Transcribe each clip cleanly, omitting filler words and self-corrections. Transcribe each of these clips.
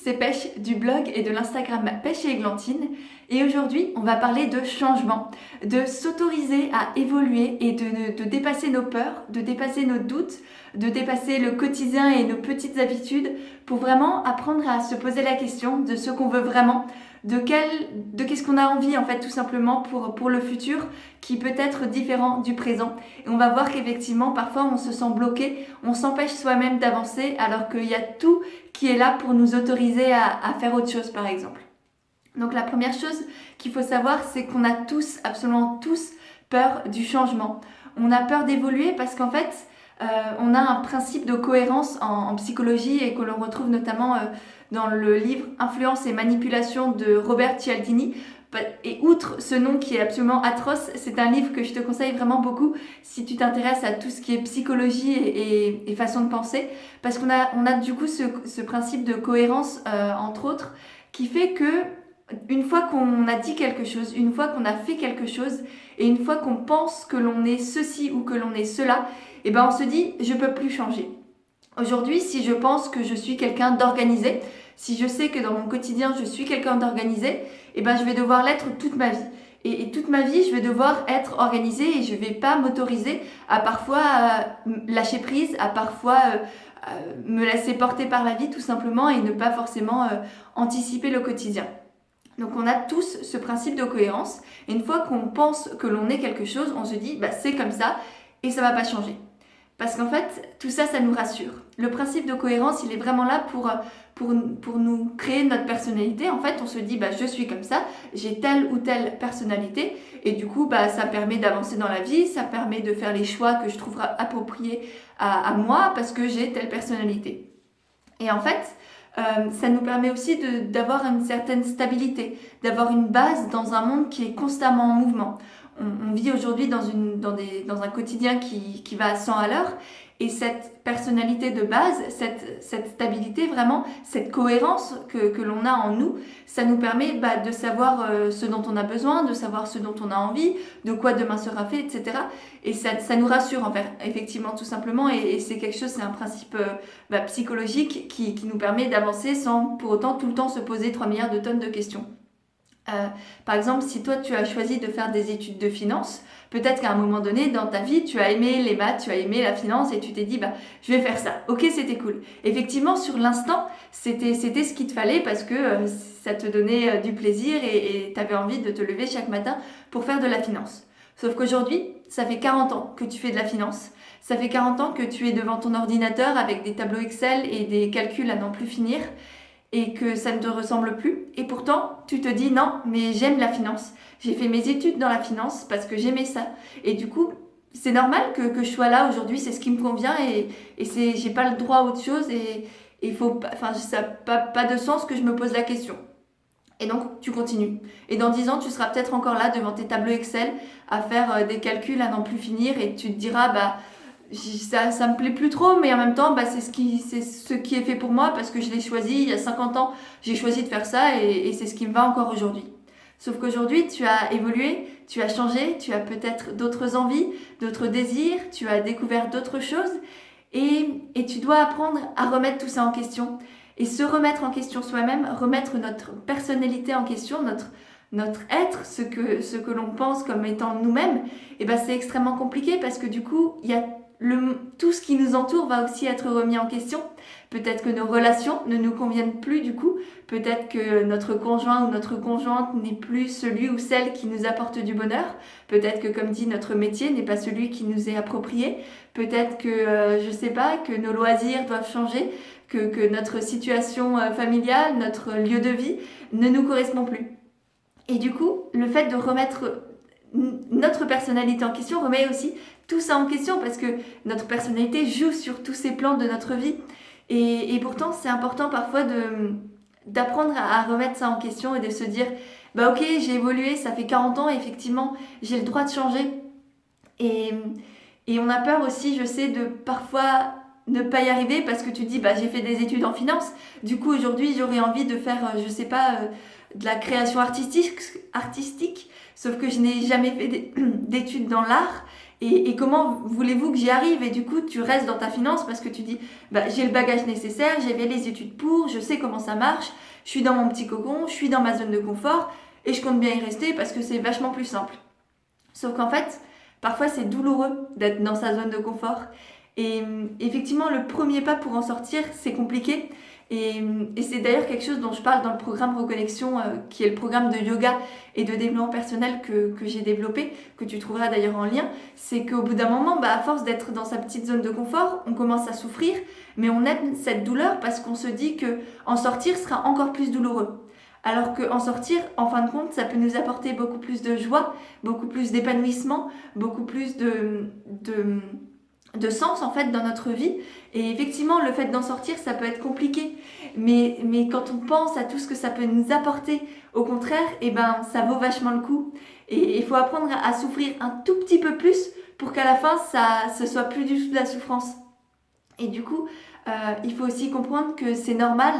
c'est Pêche du blog et de l'Instagram Pêche et Églantine. Et aujourd'hui, on va parler de changement, de s'autoriser à évoluer et de dépasser nos peurs, de dépasser nos doutes, de dépasser le quotidien et nos petites habitudes pour vraiment apprendre à se poser la question de ce qu'on veut vraiment, de qu'est-ce qu'on a envie en fait tout simplement pour le futur qui peut être différent du présent. Et on va voir qu'effectivement parfois on se sent bloqué, on s'empêche soi-même d'avancer alors qu'il y a tout qui est là pour nous autoriser à faire autre chose par exemple. Donc la première chose qu'il faut savoir, c'est qu'on a tous, absolument tous, peur du changement. On a peur d'évoluer parce qu'en fait, on a un principe de cohérence en psychologie et que l'on retrouve notamment dans le livre Influence et manipulation de Robert Cialdini. Et outre ce nom qui est absolument atroce, c'est un livre que je te conseille vraiment beaucoup si tu t'intéresses à tout ce qui est psychologie et façon de penser, parce qu'on a du coup ce principe de cohérence, entre autres, qui fait que une fois qu'on a dit quelque chose, une fois qu'on a fait quelque chose, et une fois qu'on pense que l'on est ceci ou que l'on est cela, et ben on se dit je peux plus changer. Aujourd'hui, si je pense que je suis quelqu'un d'organisé, si je sais que dans mon quotidien je suis quelqu'un d'organisé, et ben je vais devoir l'être toute ma vie. Et toute ma vie, je vais devoir être organisée et je vais pas m'autoriser à parfois lâcher prise, à parfois me laisser porter par la vie tout simplement et ne pas forcément anticiper le quotidien. Donc on a tous ce principe de cohérence. Et une fois qu'on pense que l'on est quelque chose, on se dit bah, c'est comme ça et ça va pas changer. Parce qu'en fait, tout ça, ça nous rassure. Le principe de cohérence, il est vraiment là pour nous créer notre personnalité. En fait, on se dit, bah, je suis comme ça, j'ai telle ou telle personnalité. Et du coup, bah, ça permet d'avancer dans la vie, ça permet de faire les choix que je trouverai appropriés à moi parce que j'ai telle personnalité. Et en fait, ça nous permet aussi d'avoir une certaine stabilité, d'avoir une base dans un monde qui est constamment en mouvement. On vit aujourd'hui dans un quotidien qui va à 100 à l'heure et cette personnalité de base, cette stabilité vraiment, cette cohérence que l'on a en nous, ça nous permet de savoir ce dont on a besoin, de savoir ce dont on a envie, de quoi demain sera fait, etc. Et ça nous rassure en fait, effectivement tout simplement et c'est quelque chose, c'est un principe psychologique qui nous permet d'avancer sans pour autant tout le temps se poser 3 milliards de tonnes de questions. Par exemple, si toi tu as choisi de faire des études de finance, peut-être qu'à un moment donné dans ta vie tu as aimé les maths, tu as aimé la finance et tu t'es dit je vais faire ça. Ok, c'était cool. Effectivement sur l'instant c'était ce qu'il te fallait parce que ça te donnait du plaisir et tu avais envie de te lever chaque matin pour faire de la finance. Sauf qu'aujourd'hui ça fait 40 ans que tu fais de la finance. Ça fait 40 ans que tu es devant ton ordinateur avec des tableaux Excel et des calculs à n'en plus finir et que ça ne te ressemble plus. Et pourtant, tu te dis non, mais j'aime la finance. J'ai fait mes études dans la finance parce que j'aimais ça. Et du coup, c'est normal que je sois là aujourd'hui, c'est ce qui me convient et j'ai pas le droit à autre chose et faut, enfin, ça n'a pas de sens que je me pose la question. Et donc, tu continues. Et dans 10 ans, tu seras peut-être encore là devant tes tableaux Excel à faire des calculs à n'en plus finir et tu te diras, ça me plaît plus trop, mais en même temps, c'est ce qui est fait pour moi parce que je l'ai choisi il y a 50 ans. J'ai choisi de faire ça et c'est ce qui me va encore aujourd'hui. Sauf qu'aujourd'hui, tu as évolué, tu as changé, tu as peut-être d'autres envies, d'autres désirs, tu as découvert d'autres choses et tu dois apprendre à remettre tout ça en question. Et se remettre en question soi-même, remettre notre personnalité en question, notre être, ce que l'on pense comme étant nous-mêmes, c'est extrêmement compliqué parce que du coup, il y a tout ce qui nous entoure va aussi être remis en question. Peut-être que nos relations ne nous conviennent plus du coup. Peut-être que notre conjoint ou notre conjointe n'est plus celui ou celle qui nous apporte du bonheur. Peut-être que, comme dit, notre métier n'est pas celui qui nous est approprié. Peut-être que, je sais pas, que nos loisirs doivent changer, que notre situation familiale, notre lieu de vie ne nous correspond plus. Et du coup, le fait de remettre notre personnalité en question remet aussi tout ça en question parce que notre personnalité joue sur tous ces plans de notre vie et pourtant c'est important parfois d'apprendre à remettre ça en question et de se dire ok, j'ai évolué, ça fait 40 ans, effectivement j'ai le droit de changer et on a peur aussi, je sais, de parfois ne pas y arriver parce que tu te dis j'ai fait des études en finance, du coup aujourd'hui j'aurais envie de faire je sais pas de la création artistique, sauf que je n'ai jamais fait d'études dans l'art Et comment voulez-vous que j'y arrive? Et du coup, tu restes dans ta finance parce que tu dis, bah, j'ai le bagage nécessaire, j'ai fait les études pour, je sais comment ça marche, je suis dans mon petit cocon, je suis dans ma zone de confort et je compte bien y rester parce que c'est vachement plus simple. Sauf qu'en fait, parfois c'est douloureux d'être dans sa zone de confort. Et effectivement, le premier pas pour en sortir, c'est compliqué. Et c'est d'ailleurs quelque chose dont je parle dans le programme Reconnexion, qui est le programme de yoga et de développement personnel que j'ai développé, que tu trouveras d'ailleurs en lien. C'est qu'au bout d'un moment, bah, à force d'être dans sa petite zone de confort, on commence à souffrir, mais on aime cette douleur parce qu'on se dit que en sortir sera encore plus douloureux. Alors qu'en sortir, en fin de compte, ça peut nous apporter beaucoup plus de joie, beaucoup plus d'épanouissement, beaucoup plus de sens en fait dans notre vie. Et effectivement, le fait d'en sortir, ça peut être compliqué. Mais quand on pense à tout ce que ça peut nous apporter, au contraire, eh ben, ça vaut vachement le coup. Et il faut apprendre à souffrir un tout petit peu plus pour qu'à la fin, ce soit plus du tout de la souffrance. Et du coup, il faut aussi comprendre que c'est normal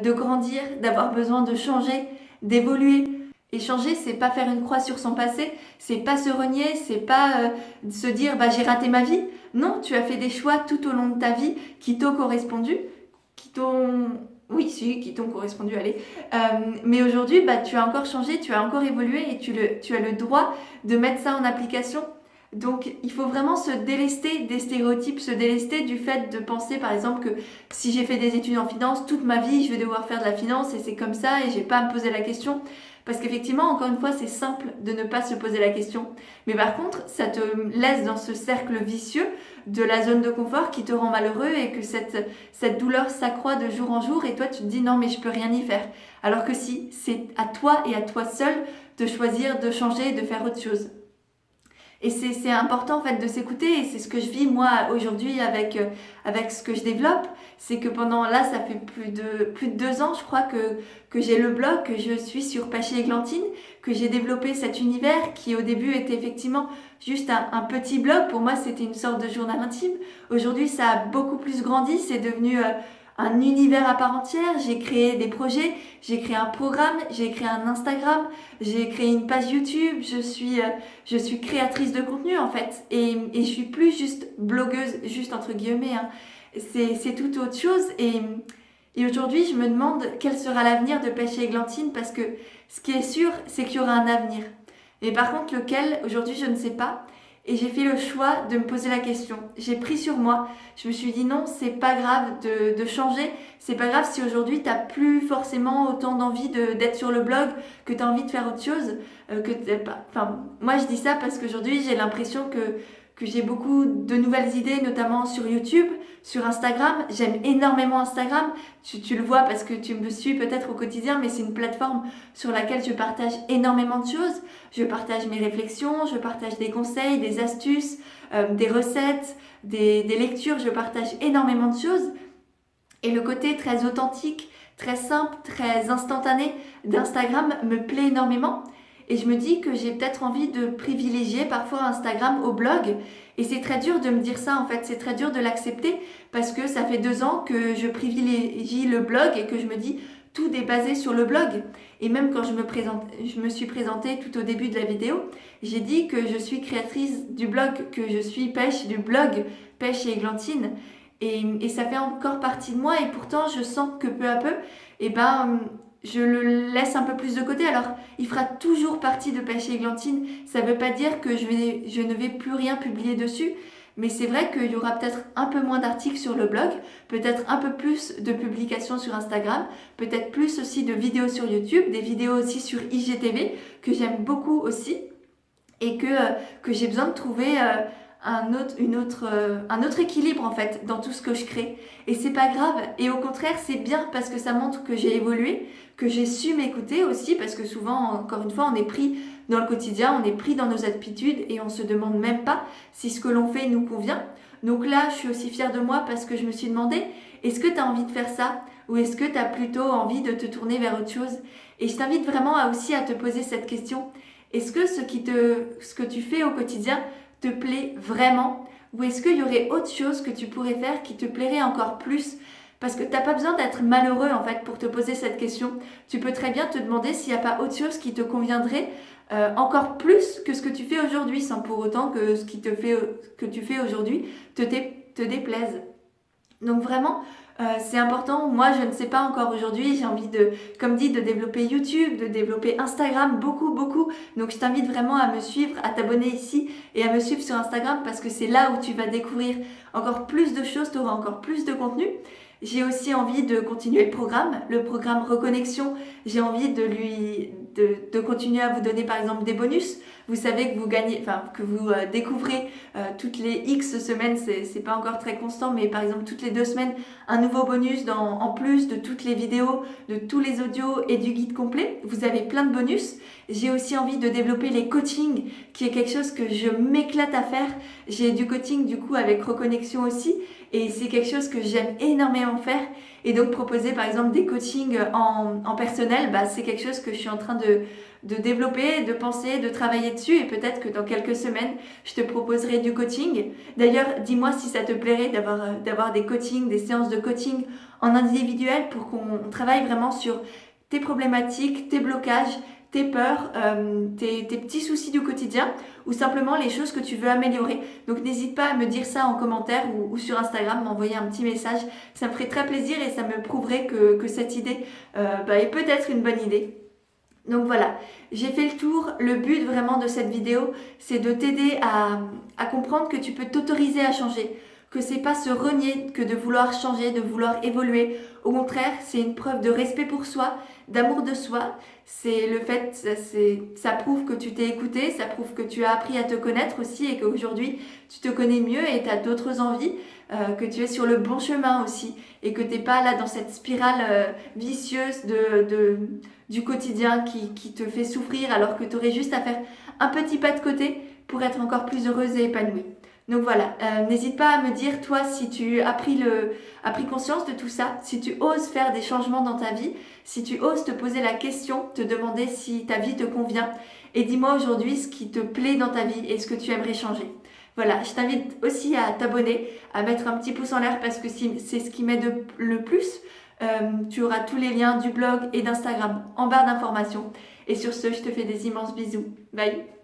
de grandir, d'avoir besoin de changer, d'évoluer. Et changer, c'est pas faire une croix sur son passé, c'est pas se renier, c'est pas se dire bah j'ai raté ma vie. Non, tu as fait des choix tout au long de ta vie qui t'ont correspondu, qui t'ont correspondu, allez. Mais aujourd'hui, bah, tu as encore changé, tu as encore évolué et tu as le droit de mettre ça en application. Donc, il faut vraiment se délester des stéréotypes, se délester du fait de penser, par exemple, que si j'ai fait des études en finance, toute ma vie, je vais devoir faire de la finance et c'est comme ça et j'ai pas à me poser la question. Parce qu'effectivement, encore une fois, c'est simple de ne pas se poser la question. Mais par contre, ça te laisse dans ce cercle vicieux de la zone de confort qui te rend malheureux et que cette douleur s'accroît de jour en jour et toi, tu te dis non, mais je peux rien y faire. Alors que si, c'est à toi et à toi seul de choisir, de changer, de faire autre chose. Et c'est important en fait de s'écouter et c'est ce que je vis moi aujourd'hui avec ce que je développe. C'est que pendant là, ça fait plus de 2 ans, je crois que j'ai le blog, que je suis sur Pachy Églantine, que j'ai développé cet univers qui au début était effectivement juste un petit blog. Pour moi, c'était une sorte de journal intime. Aujourd'hui, ça a beaucoup plus grandi, c'est devenu un univers à part entière. J'ai créé des projets, j'ai créé un programme, j'ai créé un Instagram, j'ai créé une page YouTube. Je suis créatrice de contenu en fait, et je suis plus juste blogueuse, juste entre guillemets. Hein. C'est tout autre chose. Et aujourd'hui, je me demande quel sera l'avenir de Pêche et Églantine parce que ce qui est sûr, c'est qu'il y aura un avenir. Mais par contre, lequel, aujourd'hui, je ne sais pas. Et j'ai fait le choix de me poser la question. J'ai pris sur moi. Je me suis dit non, c'est pas grave de changer. C'est pas grave si aujourd'hui t'as plus forcément autant d'envie d'être sur le blog, que t'as envie de faire autre chose. Enfin, moi je dis ça parce qu'aujourd'hui j'ai l'impression que j'ai beaucoup de nouvelles idées, notamment sur YouTube, sur Instagram. J'aime énormément Instagram. Tu le vois parce que tu me suis peut-être au quotidien, mais c'est une plateforme sur laquelle je partage énormément de choses. Je partage mes réflexions, je partage des conseils, des astuces, des recettes, des lectures. Je partage énormément de choses. Et le côté très authentique, très simple, très instantané d'Instagram me plaît énormément. Et je me dis que j'ai peut-être envie de privilégier parfois Instagram au blog. Et c'est très dur de me dire ça en fait, c'est très dur de l'accepter parce que ça fait 2 ans que je privilégie le blog et que je me dis tout est basé sur le blog. Et même quand je me suis présentée tout au début de la vidéo, j'ai dit que je suis créatrice du blog, que je suis Pêche du blog Pêche et Églantine. Et ça fait encore partie de moi et pourtant je sens que peu à peu, eh ben, je le laisse un peu plus de côté. Alors, il fera toujours partie de Pêche et Églantine. Ça ne veut pas dire que je ne vais plus rien publier dessus. Mais c'est vrai qu'il y aura peut-être un peu moins d'articles sur le blog, peut-être un peu plus de publications sur Instagram, peut-être plus aussi de vidéos sur YouTube, des vidéos aussi sur IGTV, que j'aime beaucoup aussi, et que j'ai besoin de trouver un autre équilibre en fait dans tout ce que je crée. Et c'est pas grave. Et au contraire, c'est bien parce que ça montre que j'ai évolué, que j'ai su m'écouter aussi, parce que souvent, encore une fois, on est pris dans le quotidien, on est pris dans nos habitudes et on se demande même pas si ce que l'on fait nous convient. Donc là, je suis aussi fière de moi parce que je me suis demandé, est-ce que tu as envie de faire ça ou est-ce que tu as plutôt envie de te tourner vers autre chose? Et je t'invite vraiment aussi à te poser cette question. Est-ce que ce que tu fais au quotidien te plaît vraiment? Ou est-ce qu'il y aurait autre chose que tu pourrais faire qui te plairait encore plus? Parce que tu n'as pas besoin d'être malheureux en fait pour te poser cette question. Tu peux très bien te demander s'il n'y a pas autre chose qui te conviendrait encore plus que ce que tu fais aujourd'hui, sans pour autant que ce que tu fais aujourd'hui te déplaise. Donc vraiment, c'est important. Moi, je ne sais pas encore aujourd'hui. J'ai envie de, comme dit, de développer YouTube, de développer Instagram, beaucoup, beaucoup. Donc je t'invite vraiment à me suivre, à t'abonner ici et à me suivre sur Instagram parce que c'est là où tu vas découvrir encore plus de choses, tu auras encore plus de contenu. J'ai aussi envie de continuer le programme Reconnexion. J'ai envie de continuer à vous donner par exemple des bonus. Vous savez que vous gagnez, enfin que vous découvrez toutes les X semaines, c'est pas encore très constant, mais par exemple toutes les 2 semaines, un nouveau bonus en plus de toutes les vidéos, de tous les audios et du guide complet. Vous avez plein de bonus. J'ai aussi envie de développer les coachings, qui est quelque chose que je m'éclate à faire. J'ai du coaching du coup avec Reconnexion aussi, et c'est quelque chose que j'aime énormément faire. Et donc proposer par exemple des coachings en personnel, c'est quelque chose que je suis en train de développer, de penser, de travailler dessus, et peut-être que dans quelques semaines, je te proposerai du coaching. D'ailleurs, dis-moi si ça te plairait d'avoir des coachings, des séances de coaching en individuel pour qu'on travaille vraiment sur tes problématiques, tes blocages, tes peurs, tes petits soucis du quotidien ou simplement les choses que tu veux améliorer. Donc n'hésite pas à me dire ça en commentaire ou sur Instagram, m'envoyer un petit message. Ça me ferait très plaisir et ça me prouverait que cette idée est peut-être une bonne idée. Donc voilà, j'ai fait le tour. Le but vraiment de cette vidéo, c'est de t'aider à comprendre que tu peux t'autoriser à changer, que c'est pas se renier que de vouloir changer, de vouloir évoluer. Au contraire, c'est une preuve de respect pour soi, d'amour de soi. C'est le fait, ça prouve que tu t'es écouté, ça prouve que tu as appris à te connaître aussi et qu'aujourd'hui tu te connais mieux et tu as d'autres envies, que tu es sur le bon chemin aussi et que tu n'es pas là dans cette spirale vicieuse du quotidien qui te fait souffrir alors que tu aurais juste à faire un petit pas de côté pour être encore plus heureuse et épanouie. Donc voilà, n'hésite pas à me dire toi si tu as pris conscience de tout ça, si tu oses faire des changements dans ta vie, si tu oses te poser la question, te demander si ta vie te convient et dis-moi aujourd'hui ce qui te plaît dans ta vie et ce que tu aimerais changer. Voilà, je t'invite aussi à t'abonner, à mettre un petit pouce en l'air parce que c'est ce qui m'aide le plus. Tu auras tous les liens du blog et d'Instagram en barre d'informations. Et sur ce, je te fais des immenses bisous. Bye!